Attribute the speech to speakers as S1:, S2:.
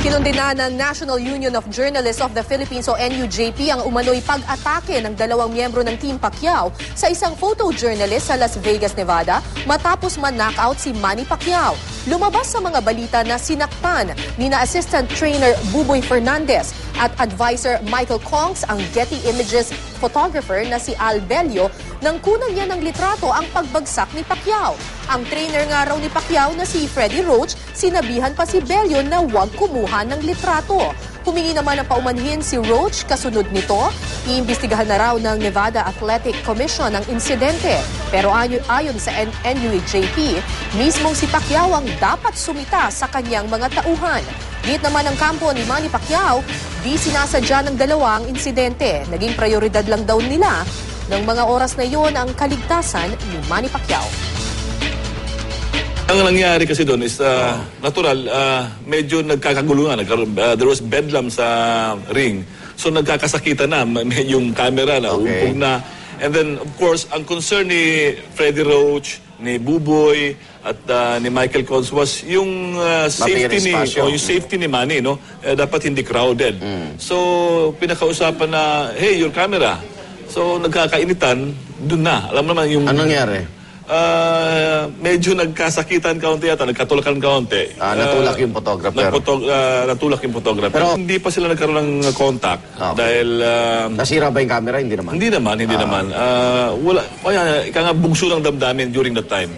S1: Kinundina ng National Union of Journalists of the Philippines o NUJP ang umano'y pag-atake ng dalawang miyembro ng Team Pacquiao sa isang photojournalist sa Las Vegas, Nevada matapos man-knockout si Manny Pacquiao. Lumabas sa mga balita na sinaktan ni na Assistant Trainer Buboy Fernandez at Advisor Michael Kongs ang Getty Images photographer na si Al Bello nang kunan niya ng litrato ang pagbagsak ni Pacquiao. Ang trainer nga raw ni Pacquiao na si Freddie Roach, sinabihan pa si Bello na huwag kumuha ng litrato. Humingi naman ng paumanhin si Roach. Kasunod nito, iimbestigahan na raw ng Nevada Athletic Commission ang insidente. Pero ayon sa NUJP, mismong si Pacquiao ang dapat sumita sa kanyang mga tauhan. Git naman ng kampo ni Manny Pacquiao, di sinasadya ng dalawa ang insidente. Naging prioridad lang daw nila ng mga oras na iyon ang kaligtasan ni Manny Pacquiao.
S2: Ang nangyari kasi doon is natural, medyo nagkakaguluhan. There was bedlam sa ring. So nagkakasakitan na, yung camera na, umpog na. And then, of course, ang concern ni Freddie Roach, ni Buboy, at ni Michael Kongs was yung safety ni Manny, no? Dapat hindi crowded. So, pinakausapan na, hey, your camera. So, nagkakainitan, dun na. Alam mo naman yung...
S3: Anong nangyari?
S2: Medyo nagkasakitan kaunti yata, nagkatulakan kaunti.
S3: Natulak yung photographer.
S2: Natulak yung photographer. Pero hindi pa sila nagkaroon ng contact. Dahil...
S3: nasira ba yung camera? Hindi naman.
S2: Hindi naman. Wala, kaya nga bugso ng damdamin during that time.